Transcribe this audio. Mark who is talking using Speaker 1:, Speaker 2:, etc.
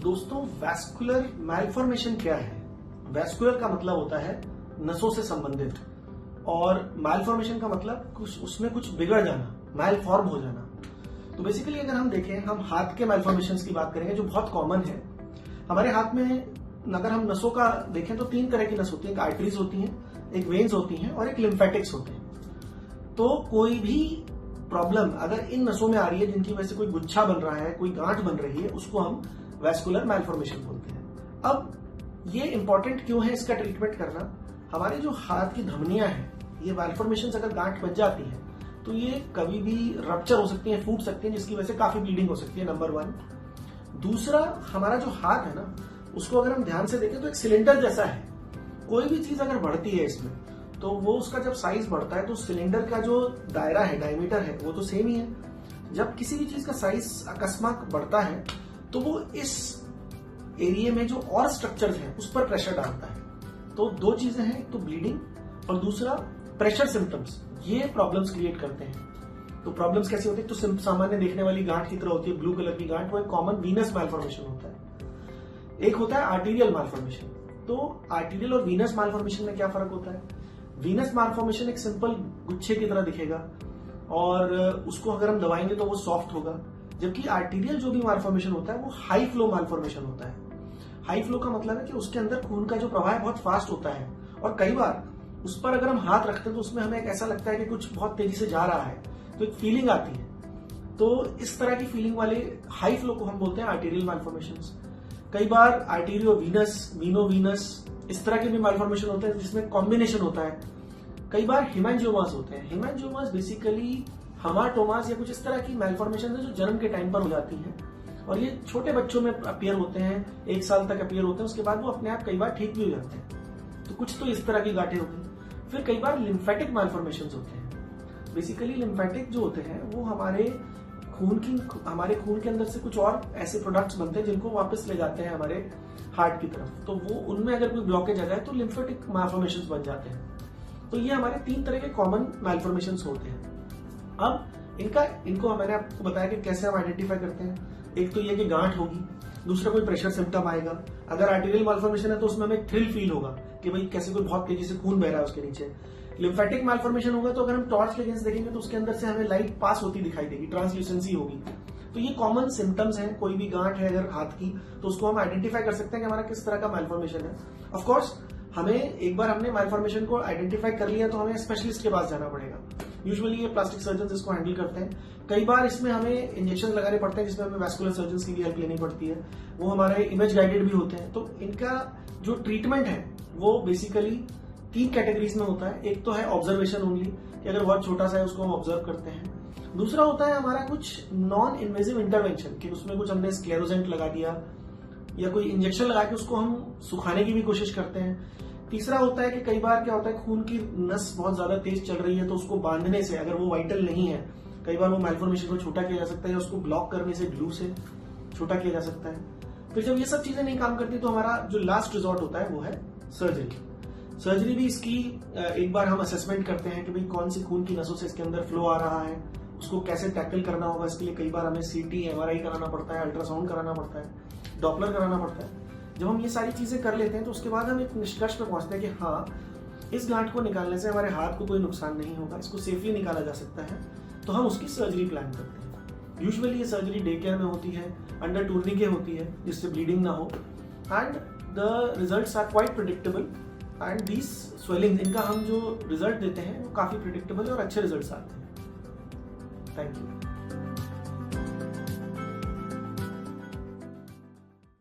Speaker 1: दोस्तों, vascular malformation क्या है? वैस्कुलर का मतलब होता है नसों से संबंधित, और मैलफॉर्मेशन का मतलब उसमें कुछ बिगड़ जाना, मैलफॉर्म हो जाना। तो बेसिकली अगर हम देखें, हम हाथ के मैलफॉर्मेशन की बात करेंगे जो बहुत कॉमन है। हमारे हाथ में अगर हम नसों का देखें तो 3 तरह की नस होती है। एक आर्टरीज होती हैं, एक वेन्स होती हैं और एक लिम्फेटिक्स होते हैं। तो कोई भी प्रॉब्लम अगर इन नसों में आ रही है जिनकी वजह से कोई गुच्छा बन रहा है, कोई गांठ बन रही है, उसको हम वैस्कुलर मैलफॉर्मेशन बोलते हैं। अब ये इंपॉर्टेंट क्यों है इसका ट्रीटमेंट करना? हमारे जो हाथ की धमनियां हैं, ये मैलफॉर्मेशन अगर गांठ बन जाती है तो ये कभी भी रप्चर हो सकती है, फूट सकती है, जिसकी वजह से काफी ब्लीडिंग हो सकती है, नंबर 1। दूसरा, हमारा जो हाथ है ना, उसको अगर हम ध्यान से देखें तो एक सिलेंडर जैसा है। कोई भी चीज अगर बढ़ती है इसमें तो वो उसका जब साइज बढ़ता है तो सिलेंडर का जो दायरा है, डायमीटर है, वो तो सेम ही है। जब किसी भी चीज का साइज अकस्मात बढ़ता है तो वो इस एरिया में जो और स्ट्रक्चर्स हैं उस पर प्रेशर डालता है। तो 2 चीजें हैं, एक तो ब्लीडिंग और दूसरा प्रेशर सिम्टम्स। ये प्रॉब्लम्स क्रिएट करते हैं। तो प्रॉब्लम्स कैसी होती है? तो सामान्य देखने वाली गांठ की तरह होती है, ब्लू कलर की गांठ, वो एक कॉमन वीनस मैलफॉर्मेशन होता है। एक होता है आर्टीरियल मैलफॉर्मेशन। तो आर्टीरियल और वीनस मैलफॉर्मेशन में क्या फर्क होता है? वीनस मैलफॉर्मेशन एक सिंपल गुच्छे की तरह दिखेगा और उसको अगर हम दबाएंगे तो वो सॉफ्ट होगा, जबकि आर्टीरियल जो भी मैलफॉर्मेशन होता है वो हाई फ्लो मैलफॉर्मेशन होता है। हाई फ्लो का मतलब है कि उसके अंदर खून का जो प्रवाह बहुत फास्ट होता है, और कई बार उस पर अगर हम हाथ रखते हैं तो उसमें हमें ऐसा लगता है कि कुछ बहुत तेजी से जा रहा है, तो एक फीलिंग आती है। तो इस तरह की फीलिंग वाले हाई फ्लो को हम बोलते हैं आर्टीरियल मैलफॉर्मेशंस। कई बार आर्टीरियो वीनस, वीनो वीनस, इस तरह के भी मैलफॉर्मेशन होते हैं जिसमें कॉम्बिनेशन होता है। कई बार हेमांजियोमास होते हैं। हेमांजियोमास बेसिकली हमाटोमास या कुछ इस तरह की मैलफॉर्मेशन है जो जन्म के टाइम पर हो जाती है, और ये छोटे बच्चों में अपीयर होते हैं, 1 साल तक अपीयर होते हैं, उसके बाद वो अपने आप कई बार ठीक भी हो जाते हैं। तो कुछ तो इस तरह की गांठें होती हैं। फिर कई बार लिम्फेटिक मैलफॉर्मेशंस होते हैं। बेसिकली लिम्फेटिक जो होते हैं वो हमारे खून के अंदर से कुछ और ऐसे प्रोडक्ट्स बनते हैं जिनको वापस ले जाते हैं हमारे हार्ट की तरफ। तो वो उनमें अगर कोई ब्लॉकेज आ जाए तो लिम्फेटिक मैलफॉर्मेशंस बन जाते हैं। तो ये हमारे 3 तरह के कॉमन मैलफॉर्मेशंस होते हैं। अब इनको मैंने आपको बताया कि कैसे हम आइडेंटिफाई करते हैं। एक तो ये कि गांठ होगी, दूसरा कोई प्रेशर सिम्टम आएगा। अगर आर्टीरियल मैलफॉर्मेशन है तो उसमें हमें थ्रिल फील होगा कि भाई कैसे कोई बहुत तेजी से खून बह रहा है उसके नीचे। लिम्फेटिक मैलफॉर्मेशन होगा तो अगर हम टॉर्च लेंस देखेंगे तो उसके अंदर से हमें लाइट पास होती दिखाई देगी, ट्रांसल्यूसेंसी होगी। तो ये कॉमन सिम्टम्स हैं। कोई भी गांठ है अगर हाथ की तो उसको हम आइडेंटिफाई कर सकते हैं कि हमारा किस तरह का मैलफॉर्मेशन है। ऑफकोर्स हमें एक बार हमने मैलफॉर्मेशन को आइडेंटिफाई कर लिया तो हमें स्पेशलिस्ट के पास जाना पड़ेगा। यूजुअली ये प्लास्टिक सर्जन इसको हैंडल करते हैं। कई बार इसमें हमें इंजेक्शन लगाने पड़ते हैं जिसमें हमें वैस्कुलर सर्जन की भी हेल्प लेनी पड़ती है। वो हमारे इमेज गाइडेड भी होते हैं। तो इनका जो ट्रीटमेंट है वो बेसिकली 3 कैटेगरीज में होता है। एक तो है ऑब्जर्वेशन ओनली, कि अगर बहुत छोटा सा है उसको हम ऑब्जर्व करते हैं। दूसरा होता है हमारा कुछ नॉन इन्वेजिव इंटरवेंशन, कि उसमें कुछ हमने स्क्लेरोजेंट लगा दिया या कोई इंजेक्शन लगा के उसको हम सुखाने की भी कोशिश करते हैं। तीसरा होता है कि कई बार क्या होता है, खून की नस बहुत ज्यादा तेज चल रही है तो उसको बांधने से, अगर वो वाइटल नहीं है, कई बार वो मैलफॉर्मेशन को छोटा किया जा सकता है, या उसको ब्लॉक करने से ग्लू से छोटा किया जा सकता है। फिर जब ये सब चीजें नहीं काम करती तो हमारा जो लास्ट रिजॉर्ट होता है वो है सर्जरी। सर्जरी भी इसकी एक बार हम असेसमेंट करते हैं कि भाई कौन सी खून की नसों से इसके अंदर फ्लो आ रहा है, उसको कैसे टैकल करना होगा। इसके लिए कई बार हमें CT, MRI कराना पड़ता है, अल्ट्रासाउंड कराना पड़ता है, डॉपलर कराना पड़ता है। जब हम ये सारी चीजें कर लेते हैं तो उसके बाद हम एक निष्कर्ष पे पहुंचते हैं कि हाँ, इस गांठ को निकालने से हमारे हाथ को कोई नुकसान नहीं होगा, इसको सेफली निकाला जा सकता है, तो हम उसकी सर्जरी प्लान करते हैं। यूजुअली ये सर्जरी डे केयर में होती है, अंडर टूर्निके होती है, जिससे ब्लीडिंग ना हो, and the results are quite predictable. And these swelling, इनका हम जो रिजल्ट देते हैं वो काफी प्रिडिक्टेबल और अच्छे रिजल्ट्स आते हैं। Thank you.